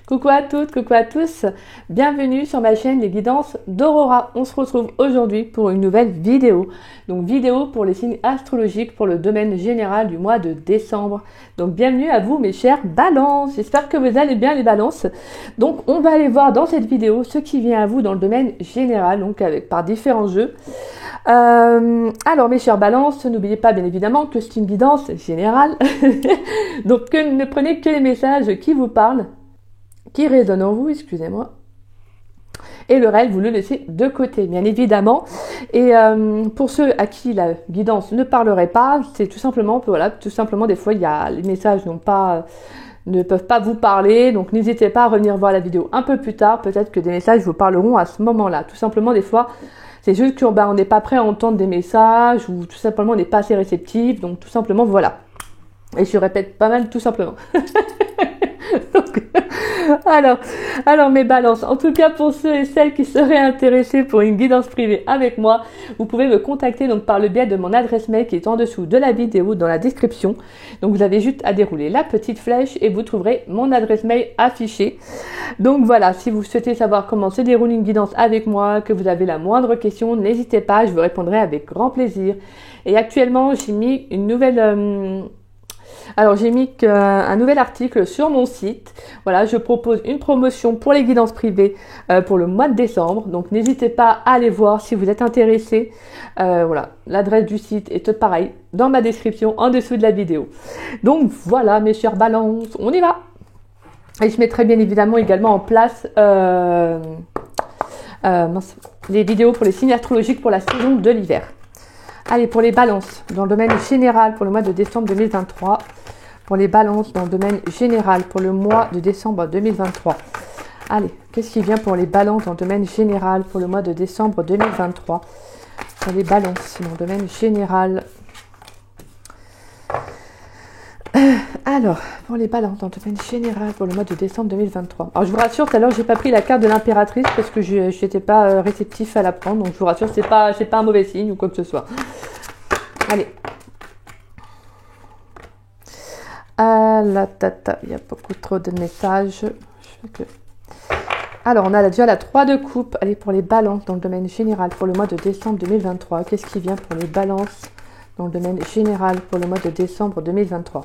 Coucou à toutes, coucou à tous, bienvenue sur ma chaîne Les Guidances d'Aurora. On se retrouve aujourd'hui pour une nouvelle vidéo. Donc vidéo pour les signes astrologiques pour le domaine général du mois de décembre. Donc bienvenue à vous mes chers balances, j'espère que vous allez bien les balances. Donc on va aller voir dans cette vidéo ce qui vient à vous dans le domaine général, donc par différents jeux. Alors mes chers balances, n'oubliez pas bien évidemment que c'est une guidance générale. Donc ne prenez que les messages qui vous parlent, qui résonne en vous, excusez-moi, et le reste vous le laissez de côté bien évidemment. Et pour ceux à qui la guidance ne parlerait pas, c'est tout simplement, voilà, tout simplement des fois il y a les messages ne peuvent pas vous parler, donc n'hésitez pas à revenir voir la vidéo un peu plus tard, peut-être que des messages vous parleront à ce moment-là. Tout simplement des fois c'est juste qu'on n'est pas prêt à entendre des messages, ou tout simplement on n'est pas assez réceptif, donc tout simplement voilà. Et je répète pas mal tout simplement. Donc, alors mes balances, en tout cas pour ceux et celles qui seraient intéressés pour une guidance privée avec moi, vous pouvez me contacter donc par le biais de mon adresse mail qui est en dessous de la vidéo dans la description. Donc vous avez juste à dérouler la petite flèche et vous trouverez mon adresse mail affichée. Donc voilà, si vous souhaitez savoir comment se déroule une guidance avec moi, que vous avez la moindre question, n'hésitez pas, je vous répondrai avec grand plaisir. Et actuellement j'ai mis une nouvelle... j'ai mis un nouvel article sur mon site. Voilà, je propose une promotion pour les guidances privées pour le mois de décembre. Donc n'hésitez pas à aller voir si vous êtes intéressé. Voilà, l'adresse du site est toute pareil dans ma description en dessous de la vidéo. Donc voilà mes chers balances, on y va. Et je mettrai bien évidemment également en place les vidéos pour les signes astrologiques pour la saison de l'hiver. Allez, pour les balances, dans le domaine général pour le mois de décembre 2023. Pour les balances, dans le domaine général pour le mois de décembre 2023. Allez, qu'est-ce qui vient pour les balances dans le domaine général pour le mois de décembre 2023? Pour les balances, dans le domaine général. Alors, pour les balances dans le domaine général pour le mois de décembre 2023. Alors, je vous rassure, tout à l'heure, j'ai pas pris la carte de l'impératrice parce que je n'étais pas réceptif à la prendre. Donc, je vous rassure, c'est pas un mauvais signe ou quoi que ce soit. Allez. Il y a beaucoup trop de messages. Alors, on a déjà la 3 de coupe. Allez, pour les balances dans le domaine général pour le mois de décembre 2023. Qu'est-ce qui vient pour les balances dans le domaine général pour le mois de décembre 2023?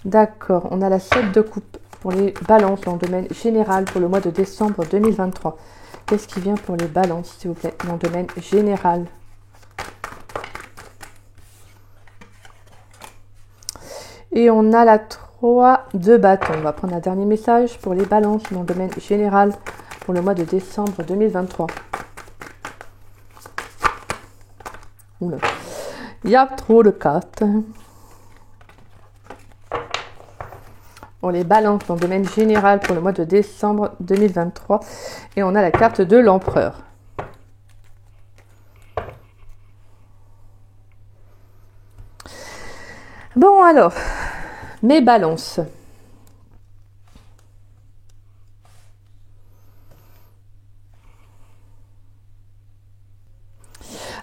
D'accord, on a la 7 de coupe pour les balances dans le domaine général pour le mois de décembre 2023. Qu'est-ce qui vient pour les balances, s'il vous plaît, dans le domaine général? Et on a la 3 de bâton. On va prendre un dernier message pour les balances dans le domaine général pour le mois de décembre 2023. Oula. Il y a trop de cartes. On les balance dans le domaine général pour le mois de décembre 2023. Et on a la carte de l'empereur. Bon alors, mes balances.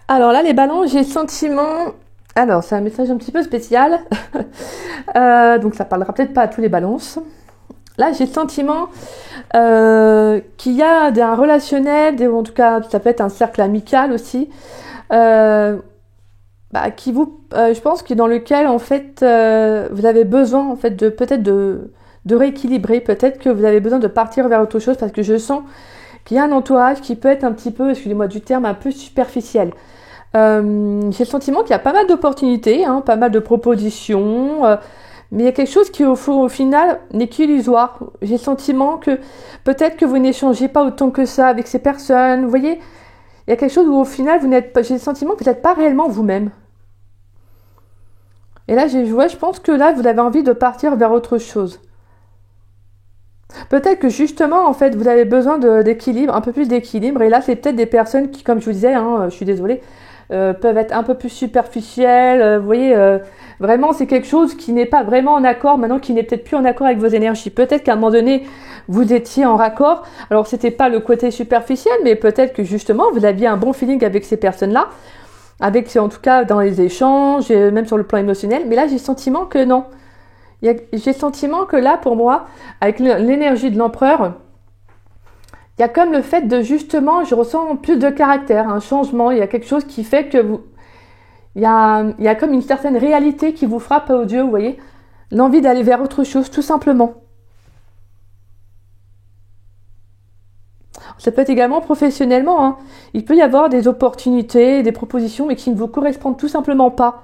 Alors là, les balances, j'ai le sentiment... Alors, c'est un message un petit peu spécial. Donc, ça parlera peut-être pas à tous les balances. Là, j'ai le sentiment qu'il y a un relationnel, ou en tout cas, ça peut être un cercle amical aussi, je pense que dans lequel, en fait, vous avez besoin, en fait, de rééquilibrer. Peut-être que vous avez besoin de partir vers autre chose parce que je sens qu'il y a un entourage qui peut être un petit peu, excusez-moi du terme, un peu superficiel. J'ai le sentiment qu'il y a pas mal d'opportunités, pas mal de propositions, mais il y a quelque chose qui au final n'est qu'illusoire. J'ai le sentiment que peut-être que vous n'échangez pas autant que ça avec ces personnes. Vous voyez, il y a quelque chose où au final j'ai le sentiment que vous n'êtes pas réellement vous-même. Et là, je pense que là, vous avez envie de partir vers autre chose. Peut-être que justement, en fait, vous avez besoin d'équilibre, un peu plus d'équilibre. Et là, c'est peut-être des personnes qui, comme je vous disais, je suis désolée, peuvent être un peu plus superficielles. Vous voyez, vraiment, c'est quelque chose qui n'est pas vraiment en accord, maintenant qui n'est peut-être plus en accord avec vos énergies. Peut-être qu'à un moment donné, vous étiez en raccord. Alors, c'était pas le côté superficiel, mais peut-être que justement, vous aviez un bon feeling avec ces personnes-là. En tout cas, dans les échanges, même sur le plan émotionnel. Mais là, j'ai le sentiment que non. J'ai le sentiment que là, pour moi, avec l'énergie de l'empereur, il y a comme le fait de justement, je ressens plus de caractère, un changement, il y a quelque chose qui fait que vous... il y a comme une certaine réalité qui vous frappe aux yeux, vous voyez, l'envie d'aller vers autre chose, tout simplement. Ça peut être également professionnellement, hein. Il peut y avoir des opportunités, des propositions, mais qui ne vous correspondent tout simplement pas.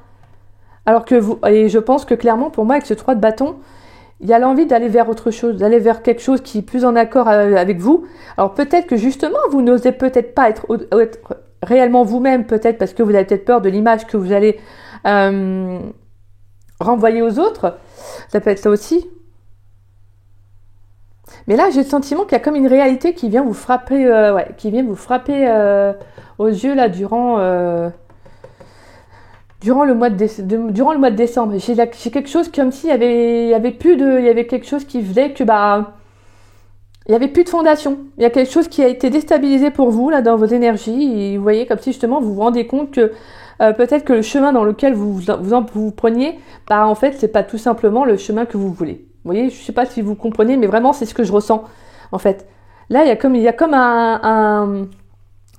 Alors que vous, et je pense que clairement, pour moi, avec ce 3 de bâton, il y a l'envie d'aller vers autre chose, d'aller vers quelque chose qui est plus en accord avec vous. Alors peut-être que justement, vous n'osez peut-être pas être réellement vous-même, peut-être parce que vous avez peut-être peur de l'image que vous allez renvoyer aux autres. Ça peut être ça aussi. Mais là, j'ai le sentiment qu'il y a comme une réalité qui vient vous frapper, aux yeux là durant le mois de décembre. J'ai quelque chose comme s'il y avait quelque chose qui faisait que il y avait plus de fondation. Il y a quelque chose qui a été déstabilisé pour vous là dans vos énergies. Et vous voyez comme si justement vous vous rendez compte que peut-être que le chemin dans lequel vous preniez, en fait, c'est pas tout simplement le chemin que vous voulez. Vous voyez, je sais pas si vous comprenez, mais vraiment c'est ce que je ressens en fait. Là, il y a comme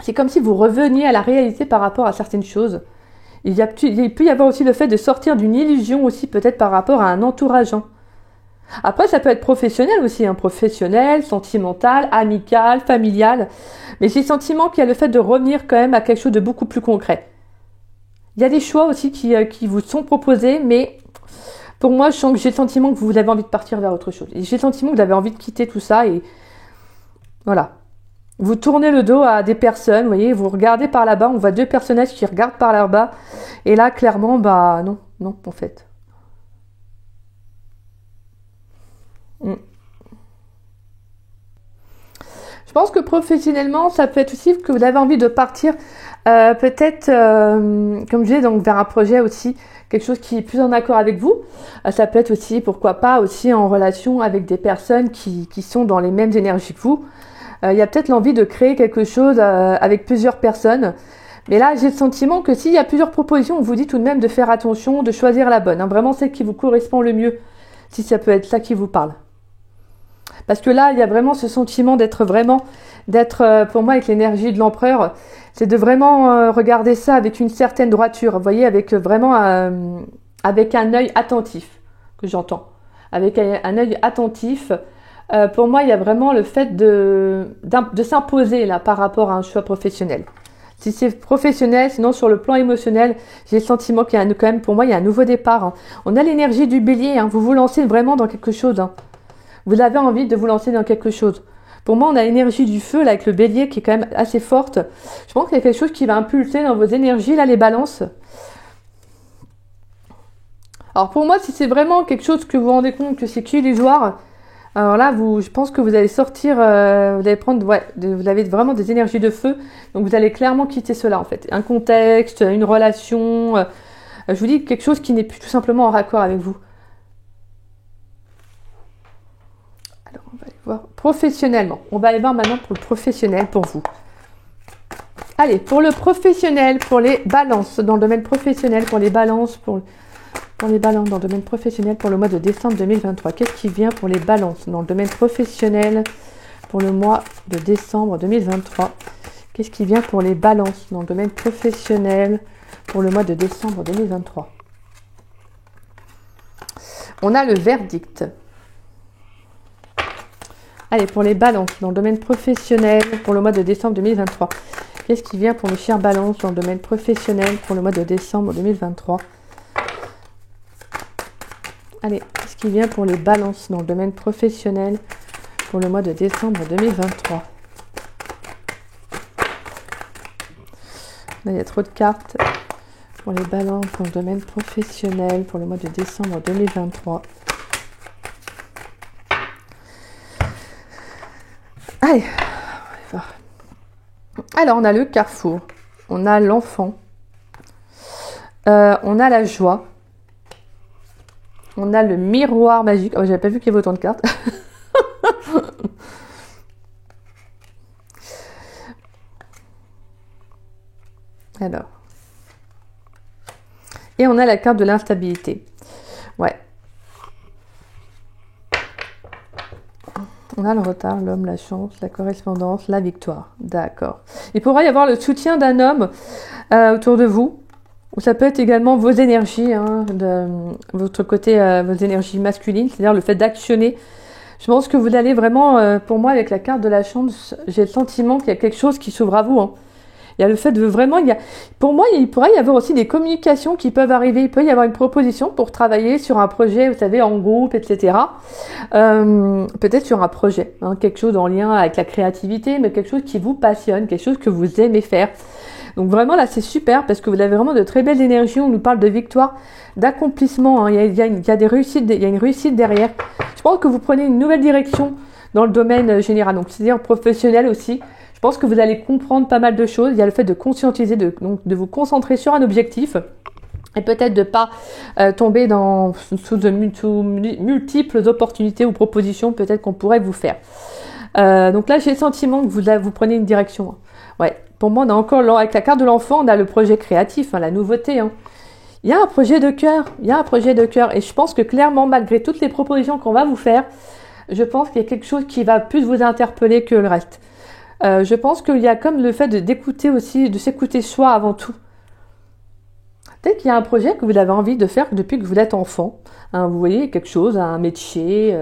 c'est comme si vous reveniez à la réalité par rapport à certaines choses. Il peut y avoir aussi le fait de sortir d'une illusion aussi peut-être par rapport à un entourage. Après, ça peut être professionnel aussi, professionnel, sentimental, amical, familial. Mais j'ai le sentiment qu'il y a le fait de revenir quand même à quelque chose de beaucoup plus concret. Il y a des choix aussi qui vous sont proposés, mais pour moi, j'ai le sentiment que vous avez envie de partir vers autre chose. Et j'ai le sentiment que vous avez envie de quitter tout ça et voilà. Vous tournez le dos à des personnes, vous voyez, vous regardez par là-bas, on voit 2 personnages qui regardent par là-bas. Et là, clairement, non, en fait. Je pense que professionnellement, ça peut être aussi que vous avez envie de partir peut-être, comme je disais, donc vers un projet aussi, quelque chose qui est plus en accord avec vous. Ça peut être aussi, pourquoi pas, aussi en relation avec des personnes qui sont dans les mêmes énergies que vous. Il y a peut-être l'envie de créer quelque chose avec plusieurs personnes. Mais là, j'ai le sentiment que s'il y a plusieurs propositions, on vous dit tout de même de faire attention, de choisir la bonne. Vraiment celle qui vous correspond le mieux, si ça peut être ça qui vous parle. Parce que là, il y a vraiment ce sentiment d'être pour moi, avec l'énergie de l'empereur, c'est de vraiment regarder ça avec une certaine droiture. Vous voyez, avec vraiment avec un œil attentif, que j'entends. Avec un œil attentif. Pour moi, il y a vraiment le fait de s'imposer là par rapport à un choix professionnel. Si c'est professionnel, sinon sur le plan émotionnel, j'ai le sentiment qu'il y a quand même, pour moi, il y a un nouveau départ. On a l'énergie du bélier, vous vous lancez vraiment dans quelque chose. Vous avez envie de vous lancer dans quelque chose. Pour moi, on a l'énergie du feu là, avec le bélier qui est quand même assez forte. Je pense qu'il y a quelque chose qui va impulser dans vos énergies, là, les balances. Alors pour moi, si c'est vraiment quelque chose que vous vous rendez compte que c'est illusoire, alors là, je pense que vous allez sortir, vous avez vraiment des énergies de feu, donc vous allez clairement quitter cela en fait. Un contexte, une relation, je vous dis quelque chose qui n'est plus tout simplement en raccord avec vous. Alors on va aller voir professionnellement. On va aller voir maintenant pour le professionnel pour vous. Allez, pour le professionnel, pour les balances, dans le domaine professionnel, pour les balances, dans le domaine professionnel pour le mois de décembre 2023. Qu'est-ce qui vient pour les balances dans le domaine professionnel pour le mois de décembre 2023? Qu'est-ce qui vient pour les balances dans le domaine professionnel pour le mois de décembre 2023? On a le verdict. Allez, pour les balances dans le domaine professionnel pour le mois de décembre 2023. Qu'est-ce qui vient pour mes chères balances dans le domaine professionnel pour le mois de décembre 2023? Allez, qu'est-ce qui vient pour les balances dans le domaine professionnel pour le mois de décembre 2023? Là, il y a trop de cartes. Pour les balances dans le domaine professionnel pour le mois de décembre 2023. Allez, on va voir. Alors, on a le carrefour. On a l'enfant. On a la joie. On a le miroir magique. Oh, j'avais pas vu qu'il y avait autant de cartes. Alors. Et on a la carte de l'instabilité. Ouais. On a le retard, l'homme, la chance, la correspondance, la victoire. D'accord. Il pourrait y avoir le soutien d'un homme autour de vous. Ou ça peut être également vos énergies, hein, de votre côté, vos énergies masculines, c'est-à-dire le fait d'actionner. Je pense que vous allez vraiment, pour moi, avec la carte de la chance, j'ai le sentiment qu'il y a quelque chose qui s'ouvre à vous. Hein. Il y a le fait de vraiment, pour moi, il pourrait y avoir aussi des communications qui peuvent arriver. Il peut y avoir une proposition pour travailler sur un projet, vous savez, en groupe, etc. Peut-être sur un projet, hein, quelque chose en lien avec la créativité, mais quelque chose qui vous passionne, quelque chose que vous aimez faire. Donc vraiment là c'est super parce que vous avez vraiment de très belles énergies. On nous parle de victoire, d'accomplissement. Hein. Il y a des réussites, il y a une réussite derrière. Je pense que vous prenez une nouvelle direction dans le domaine général, donc c'est-à-dire professionnel aussi. Je pense que vous allez comprendre pas mal de choses. Il y a le fait de conscientiser, de vous concentrer sur un objectif et peut-être de pas tomber sous de multiples opportunités ou propositions peut-être qu'on pourrait vous faire. Donc là j'ai le sentiment que vous prenez une direction. Ouais. Pour moi, on a encore, avec la carte de l'enfant, on a le projet créatif, hein, la nouveauté. Hein. Il y a un projet de cœur, Et je pense que clairement, malgré toutes les propositions qu'on va vous faire, je pense qu'il y a quelque chose qui va plus vous interpeller que le reste. Je pense qu'il y a comme le fait d'écouter aussi, de s'écouter soi avant tout. Peut-être qu'il y a un projet que vous avez envie de faire depuis que vous êtes enfant. Hein, vous voyez, quelque chose, un métier,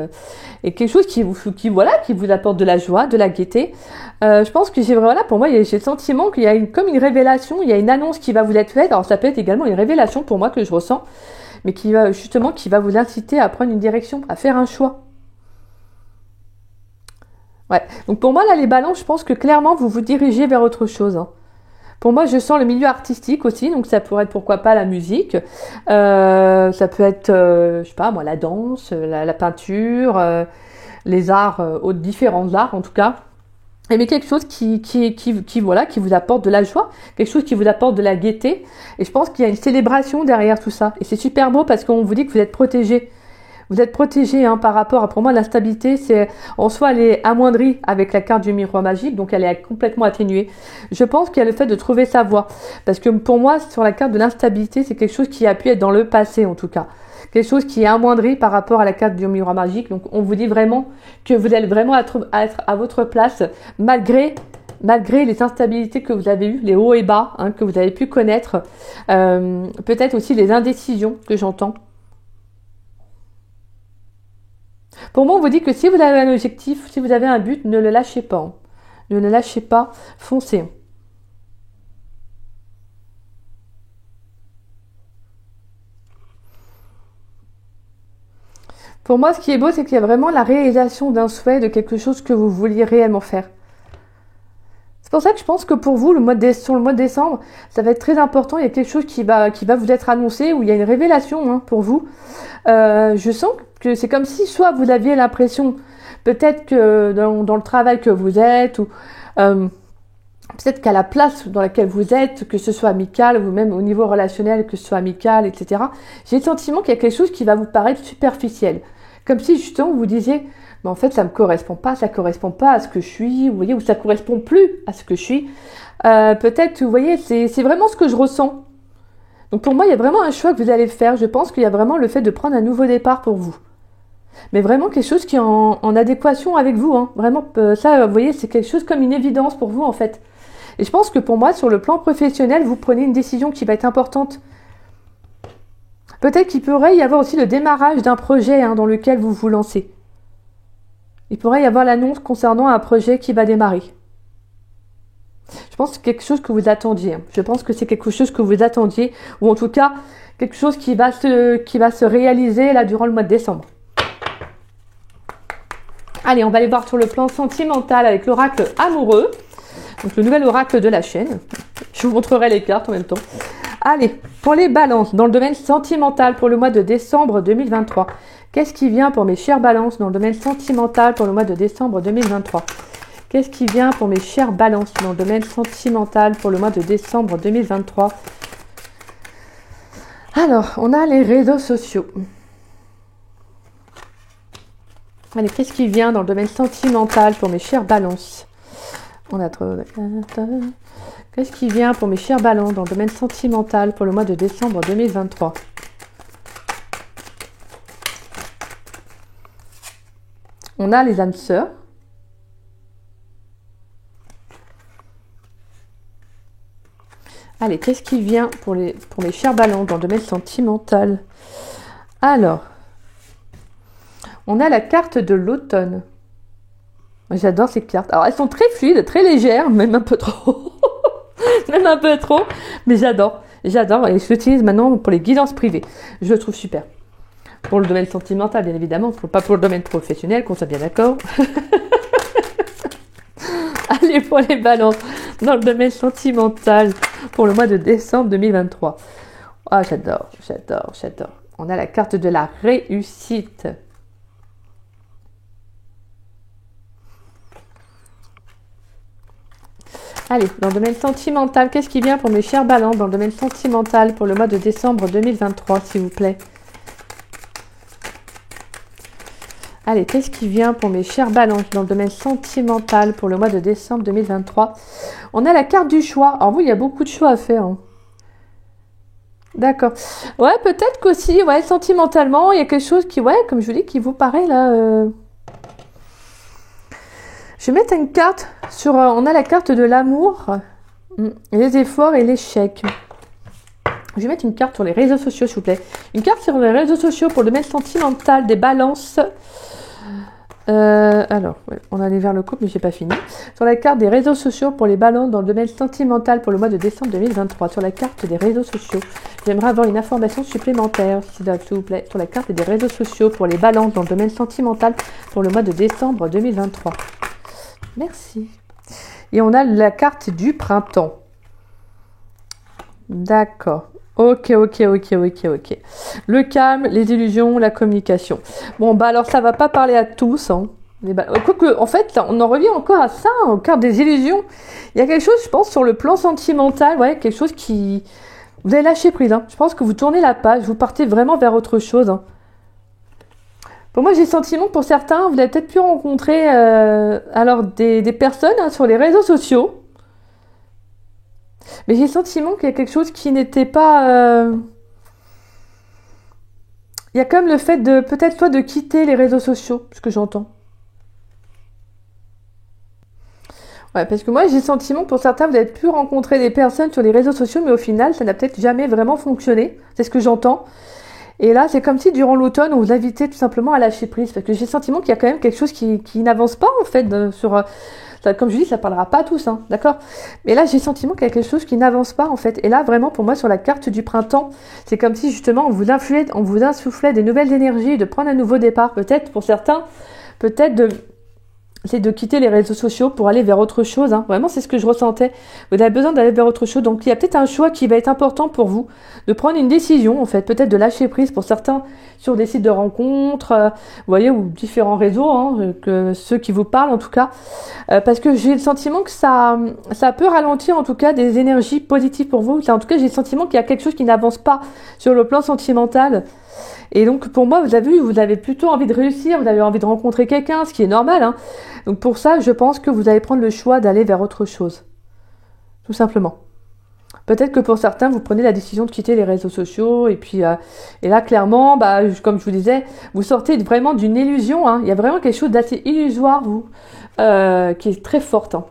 et quelque chose qui vous apporte de la joie, de la gaieté. Je pense que pour moi, j'ai le sentiment qu'il y a comme une révélation, il y a une annonce qui va vous être faite. Alors ça peut être également une révélation pour moi que je ressens, mais qui va vous inciter à prendre une direction, à faire un choix. Ouais. Donc pour moi, là, les balances, je pense que clairement, vous vous dirigez vers autre chose. Hein. Pour moi, je sens le milieu artistique aussi, donc ça pourrait être pourquoi pas la musique, ça peut être, je sais pas moi, la danse, la peinture, les arts, différents arts en tout cas. Mais quelque chose qui vous apporte de la joie, quelque chose qui vous apporte de la gaieté. Et je pense qu'il y a une célébration derrière tout ça. Et c'est super beau parce qu'on vous dit que vous êtes protégé. Vous êtes protégé par rapport à, pour moi, l'instabilité, en soi, elle est amoindrie avec la carte du miroir magique, donc elle est complètement atténuée. Je pense qu'il y a le fait de trouver sa voie. Parce que pour moi, sur la carte de l'instabilité, c'est quelque chose qui a pu être dans le passé, en tout cas. Quelque chose qui est amoindri par rapport à la carte du miroir magique. Donc, on vous dit vraiment que vous allez vraiment être à votre place, malgré les instabilités que vous avez eues, les hauts et bas que vous avez pu connaître. Peut-être aussi les indécisions que j'entends. Pour moi, on vous dit que si vous avez un objectif, si vous avez un but, ne le lâchez pas. Hein. Ne le lâchez pas, foncez. Pour moi, ce qui est beau, c'est qu'il y a vraiment la réalisation d'un souhait, de quelque chose que vous vouliez réellement faire. C'est pour ça que je pense que pour vous, sur le mois de décembre, ça va être très important. Il y a quelque chose qui va vous être annoncé, où il y a une révélation pour vous. Je sens que c'est comme si soit vous aviez l'impression, peut-être que dans le travail que vous êtes, ou peut-être qu'à la place dans laquelle vous êtes, que ce soit amical, ou même au niveau relationnel, que ce soit amical, etc., j'ai le sentiment qu'il y a quelque chose qui va vous paraître superficiel. Comme si justement vous disiez, mais en fait ça me correspond pas, ça correspond pas à ce que je suis, vous voyez, ou ça correspond plus à ce que je suis. Peut-être, vous voyez, c'est vraiment ce que je ressens. Donc pour moi, il y a vraiment un choix que vous allez faire. Je pense qu'il y a vraiment le fait de prendre un nouveau départ pour vous. Mais vraiment quelque chose qui est en adéquation avec vous. Hein. Vraiment, ça, vous voyez, c'est quelque chose comme une évidence pour vous, en fait. Et je pense que pour moi, sur le plan professionnel, vous prenez une décision qui va être importante. Peut-être qu'il pourrait y avoir aussi le démarrage d'un projet dans lequel vous vous lancez. Il pourrait y avoir l'annonce concernant un projet qui va démarrer. Je pense que c'est quelque chose que vous attendiez. Je pense que c'est quelque chose que vous attendiez, ou en tout cas, quelque chose qui va se réaliser là durant le mois de décembre. Allez, on va aller voir sur le plan sentimental avec l'oracle amoureux. Donc le nouvel oracle de la chaîne. Je vous montrerai les cartes en même temps. Allez, pour les balances, dans le domaine sentimental pour le mois de décembre 2023. Qu'est-ce qui vient pour mes chères balances dans le domaine sentimental pour le mois de décembre 2023 ? Qu'est-ce qui vient pour mes chères balances dans le domaine sentimental pour le mois de décembre 2023 ? Alors, on a les réseaux sociaux. Allez, qu'est-ce qui vient dans le domaine sentimental pour mes chères balances ? On a trop... Qu'est-ce qui vient pour mes chères balances dans le domaine sentimental pour le mois de décembre 2023 ? On a les âmes sœurs. Allez, qu'est-ce qui vient pour mes chers balances dans le domaine sentimental? Alors, on a la carte de l'automne. J'adore ces cartes. Alors, elles sont très fluides, très légères, même un peu trop. Même un peu trop, mais j'adore. J'adore et je l'utilise maintenant pour les guidances privées. Je le trouve super. Pour le domaine sentimental, bien évidemment, pas pour le domaine professionnel, qu'on soit bien d'accord. Allez, pour les balances, dans le domaine sentimental, pour le mois de décembre 2023. Ah, j'adore, j'adore, j'adore. On a la carte de la réussite. Allez, dans le domaine sentimental, qu'est-ce qui vient pour mes chers balances dans le domaine sentimental pour le mois de décembre 2023, s'il vous plaît? Allez, qu'est-ce qui vient pour mes chers balances dans le domaine sentimental pour le mois de décembre 2023? On a la carte du choix. Alors vous, il y a beaucoup de choix à faire. Hein. D'accord. Ouais, peut-être qu'aussi, ouais, sentimentalement, il y a quelque chose qui, ouais, comme je vous dis, qui vous paraît là... Je vais mettre une carte sur... on a la carte de l'amour, les efforts et l'échec. Je vais mettre une carte sur les réseaux sociaux, s'il vous plaît. Une carte sur les réseaux sociaux pour le domaine sentimental des balances. Alors, ouais, on allait vers le couple, mais j'ai pas fini. Sur la carte des réseaux sociaux pour les balances dans le domaine sentimental pour le mois de décembre 2023. Sur la carte des réseaux sociaux. J'aimerais avoir une information supplémentaire, s'il vous plaît. Sur la carte des réseaux sociaux pour les balances dans le domaine sentimental pour le mois de décembre 2023. Merci. Et on a la carte du printemps. D'accord. Ok. Le calme, les illusions, la communication. Bon, bah alors ça va pas parler à tous. Hein. Quoique, en fait, on en revient encore à ça, aux cartes des illusions. Il y a quelque chose, je pense, sur le plan sentimental, ouais, quelque chose qui... Vous avez lâché prise. Hein. Je pense que vous tournez la page, vous partez vraiment vers autre chose. Hein. Pour moi, j'ai le sentiment que pour certains, vous avez peut-être pu rencontrer alors des personnes hein, sur les réseaux sociaux. Mais j'ai le sentiment qu'il y a quelque chose qui n'était pas... Il y a quand même le fait de peut-être soit de quitter les réseaux sociaux, ce que j'entends. Ouais, parce que moi, j'ai le sentiment que pour certains, vous avez pu rencontrer des personnes sur les réseaux sociaux, mais au final, ça n'a peut-être jamais vraiment fonctionné. C'est ce que j'entends. Et là, c'est comme si durant l'automne, on vous invitait tout simplement à lâcher prise. Parce que j'ai le sentiment qu'il y a quand même quelque chose qui n'avance pas, en fait, sur... comme je dis, ça parlera pas à tous, hein, d'accord? Mais là, j'ai le sentiment qu'il y a quelque chose qui n'avance pas, en fait. Et là, vraiment, pour moi, sur la carte du printemps, c'est comme si, justement, on vous insufflait des nouvelles énergies, de prendre un nouveau départ. Peut-être, pour certains, c'est de quitter les réseaux sociaux pour aller vers autre chose. Hein. Vraiment, c'est ce que je ressentais. Vous avez besoin d'aller vers autre chose. Donc, il y a peut-être un choix qui va être important pour vous, de prendre une décision, en fait, peut-être de lâcher prise pour certains sur des sites de rencontres, vous voyez, ou différents réseaux, hein, que ceux qui vous parlent en tout cas. Parce que j'ai le sentiment que ça peut ralentir en tout cas des énergies positives pour vous. En tout cas, j'ai le sentiment qu'il y a quelque chose qui n'avance pas sur le plan sentimental. Et donc, pour moi, vous avez vu, vous avez plutôt envie de réussir, vous avez envie de rencontrer quelqu'un, ce qui est normal. Hein. Donc, pour ça, je pense que vous allez prendre le choix d'aller vers autre chose. Tout simplement. Peut-être que pour certains, vous prenez la décision de quitter les réseaux sociaux. Et puis, et là, clairement, bah, comme je vous disais, vous sortez vraiment d'une illusion. Hein. Il y a vraiment quelque chose d'assez illusoire, vous, qui est très forte. Hein.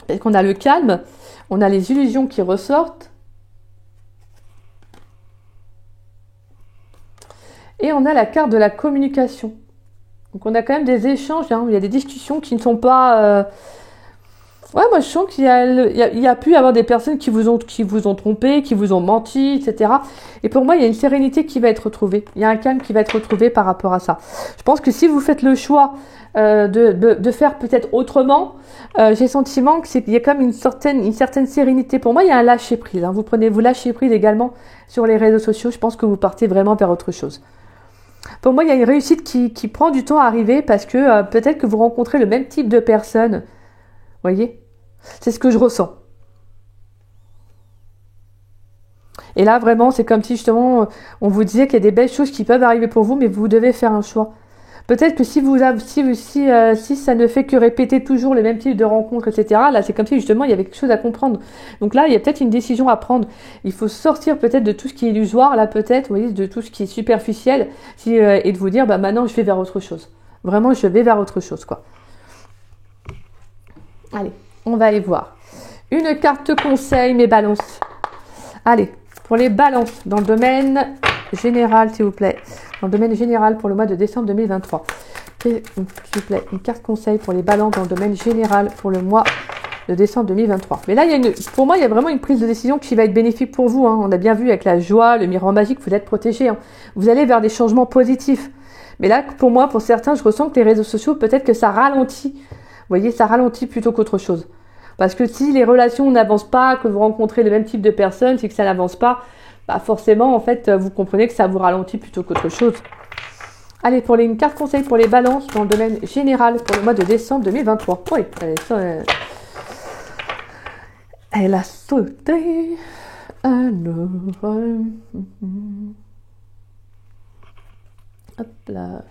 Parce qu'on a le calme, on a les illusions qui ressortent. Et on a la carte de la communication. Donc on a quand même des échanges, hein, il y a des discussions qui ne sont pas... Ouais, moi je sens qu'il y a pu y avoir des personnes qui vous ont trompé, qui vous ont menti, etc. Et pour moi, il y a une sérénité qui va être retrouvée. Il y a un calme qui va être retrouvé par rapport à ça. Je pense que si vous faites le choix de faire peut-être autrement, j'ai le sentiment qu'il y a quand même une certaine sérénité. Pour moi, il y a un lâcher prise. Hein. Vous lâchez prise également sur les réseaux sociaux. Je pense que vous partez vraiment vers autre chose. Pour moi, il y a une réussite qui prend du temps à arriver parce que peut-être que vous rencontrez le même type de personnes. Vous voyez? C'est ce que je ressens. Et là, vraiment, c'est comme si justement, on vous disait qu'il y a des belles choses qui peuvent arriver pour vous, mais vous devez faire un choix. Peut-être que si ça ne fait que répéter toujours les mêmes types de rencontres, etc., là, c'est comme si justement, il y avait quelque chose à comprendre. Donc là, il y a peut-être une décision à prendre. Il faut sortir peut-être de tout ce qui est illusoire, là, peut-être, vous voyez, de tout ce qui est superficiel, et de vous dire, bah, maintenant, je vais vers autre chose. Vraiment, je vais vers autre chose, quoi. Allez, on va aller voir. Une carte conseil, mes balances. Allez, pour les balances, dans le domaine général, s'il vous plaît. Dans le domaine général pour le mois de décembre 2023. S'il vous plaît, une carte conseil pour les balances dans le domaine général pour le mois de décembre 2023. Mais là, pour moi, il y a vraiment une prise de décision qui va être bénéfique pour vous. On a bien vu avec la joie, le miroir magique, vous êtes protégé. Vous allez vers des changements positifs. Mais là, pour moi, pour certains, je ressens que les réseaux sociaux, peut-être que ça ralentit. Vous voyez, ça ralentit plutôt qu'autre chose. Parce que si les relations n'avancent pas, que vous rencontrez le même type de personnes, c'est que ça n'avance pas, bah forcément, en fait, vous comprenez que ça vous ralentit plutôt qu'autre chose. Allez, pour une carte conseil pour les balances dans le domaine général pour le mois de décembre 2023. Oui, elle a sauté. Alors, hop là.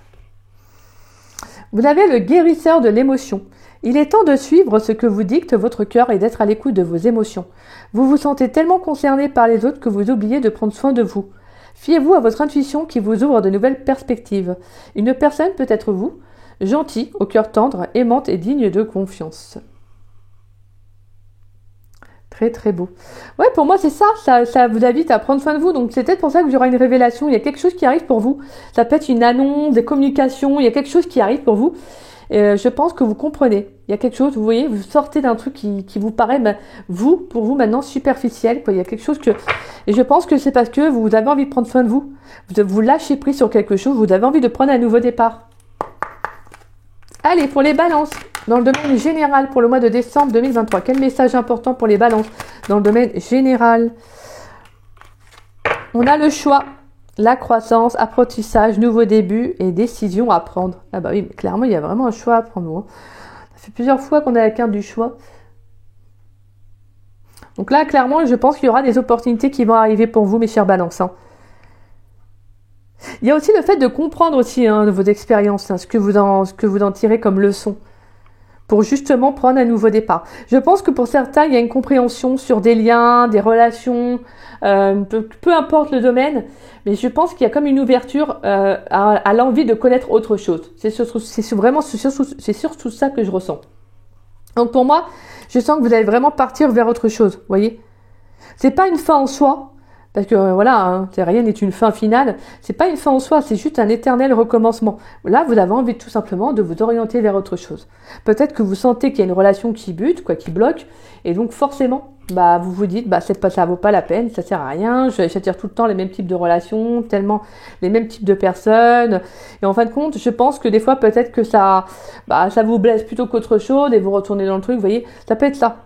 Vous avez le guérisseur de l'émotion. Il est temps de suivre ce que vous dicte votre cœur et d'être à l'écoute de vos émotions. Vous vous sentez tellement concerné par les autres que vous oubliez de prendre soin de vous. Fiez-vous à votre intuition qui vous ouvre de nouvelles perspectives. Une personne peut être vous, gentil, au cœur tendre, aimante et digne de confiance. Très très beau. Ouais, pour moi c'est ça vous invite à prendre soin de vous. Donc c'est peut-être pour ça que j'aurai une révélation. Il y a quelque chose qui arrive pour vous. Ça peut être une annonce, des communications. Il y a quelque chose qui arrive pour vous. Je pense que vous comprenez. Il y a quelque chose, vous voyez, vous sortez d'un truc qui vous paraît, pour vous maintenant, superficiel. Il y a quelque chose que... Et je pense que c'est parce que vous avez envie de prendre soin de vous. Vous lâchez prise sur quelque chose. Vous avez envie de prendre un nouveau départ. Allez, pour les balances, dans le domaine général, pour le mois de décembre 2023, quel message important pour les balances dans le domaine général? On a le choix. La croissance, apprentissage, nouveau début et décision à prendre. Ah bah oui, mais clairement, il y a vraiment un choix à prendre. Ça fait plusieurs fois qu'on a la carte du choix. Donc là, clairement, je pense qu'il y aura des opportunités qui vont arriver pour vous, mes chers balances. Il y a aussi le fait de comprendre aussi de vos expériences, ce que vous en tirez comme leçon, pour justement prendre un nouveau départ. Je pense que pour certains, il y a une compréhension sur des liens, des relations, peu importe le domaine, mais je pense qu'il y a comme une ouverture à l'envie de connaître autre chose. C'est surtout ça que je ressens. Donc pour moi, je sens que vous allez vraiment partir vers autre chose, vous voyez. C'est pas une fin en soi, parce que rien n'est une fin finale. C'est pas une fin en soi, c'est juste un éternel recommencement. Là, vous avez envie tout simplement de vous orienter vers autre chose. Peut-être que vous sentez qu'il y a une relation qui bute, qui bloque, et donc forcément, vous vous dites, ça vaut pas la peine, ça sert à rien. J'attire tout le temps les mêmes types de relations, tellement les mêmes types de personnes. Et en fin de compte, je pense que des fois, peut-être que ça vous blesse plutôt qu'autre chose, et vous retournez dans le truc. Vous voyez, ça peut être ça.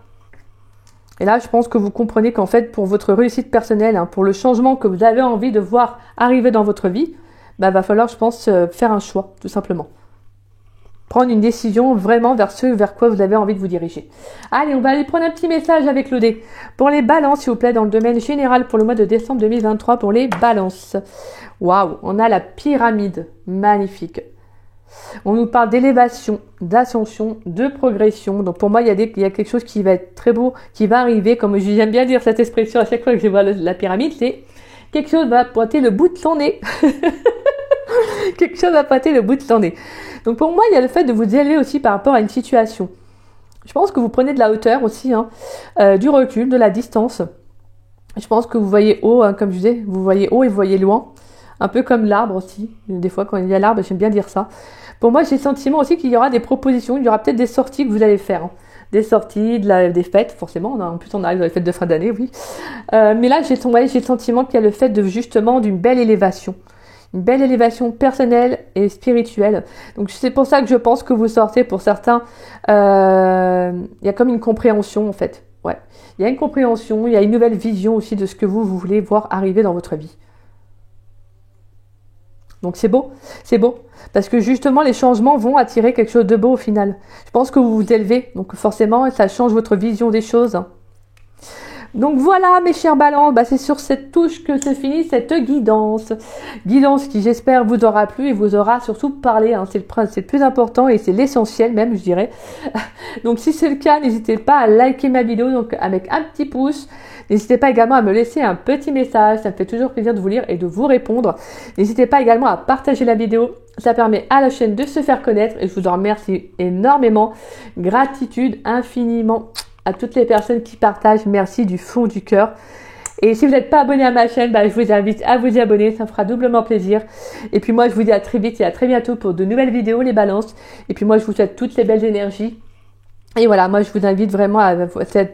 Et là, je pense que vous comprenez qu'en fait, pour votre réussite personnelle, pour le changement que vous avez envie de voir arriver dans votre vie, va falloir, je pense, faire un choix, tout simplement. Prendre une décision vraiment vers quoi vous avez envie de vous diriger. Allez, on va aller prendre un petit message avec le dé. Pour les balances, s'il vous plaît, dans le domaine général pour le mois de décembre 2023, pour les balances. Waouh, on a la pyramide. Magnifique. On nous parle d'élévation, d'ascension, de progression. Donc pour moi, il y a quelque chose qui va être très beau, qui va arriver. Comme j'aime bien dire cette expression à chaque fois que je vois la pyramide, c'est quelque chose va pointer le bout de son nez. Quelque chose va pointer le bout de son nez. Donc pour moi, il y a le fait de vous élever aussi par rapport à une situation. Je pense que vous prenez de la hauteur aussi, du recul, de la distance. Je pense que vous voyez haut, comme je disais, vous voyez haut et vous voyez loin. Un peu comme l'arbre aussi. Des fois, quand il y a l'arbre, j'aime bien dire ça. Pour moi, j'ai le sentiment aussi qu'il y aura des propositions, il y aura peut-être des sorties que vous allez faire. Des sorties, des fêtes, forcément. En plus, on arrive dans les fêtes de fin d'année, oui. Mais là, j'ai le sentiment qu'il y a le fait d'une belle élévation. Une belle élévation personnelle et spirituelle. Donc, c'est pour ça que je pense que vous sortez, pour certains, il y a comme une compréhension, en fait. Ouais. Il y a une compréhension, il y a une nouvelle vision aussi de ce que vous voulez voir arriver dans votre vie. Donc c'est beau, parce que justement les changements vont attirer quelque chose de beau au final. Je pense que vous vous élevez, donc forcément ça change votre vision des choses. Donc voilà mes chers balances, c'est sur cette touche que se finit cette guidance. Guidance qui j'espère vous aura plu et vous aura surtout parlé, c'est le plus important et c'est l'essentiel même je dirais. Donc si c'est le cas, n'hésitez pas à liker ma vidéo donc avec un petit pouce. N'hésitez pas également à me laisser un petit message, ça me fait toujours plaisir de vous lire et de vous répondre. N'hésitez pas également à partager la vidéo, ça permet à la chaîne de se faire connaître et je vous en remercie énormément. Gratitude infiniment à toutes les personnes qui partagent, merci du fond du cœur. Et si vous n'êtes pas abonné à ma chaîne, je vous invite à vous y abonner, ça me fera doublement plaisir. Et puis moi, je vous dis à très vite et à très bientôt pour de nouvelles vidéos, les balances. Et puis moi, je vous souhaite toutes les belles énergies. Et voilà, moi je vous invite vraiment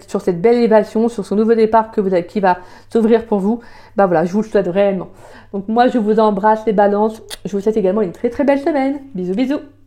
sur cette belle élévation, sur ce nouveau départ qui va s'ouvrir pour vous. Voilà, je vous le souhaite réellement. Donc moi je vous embrasse les balances. Je vous souhaite également une très très belle semaine. Bisous bisous.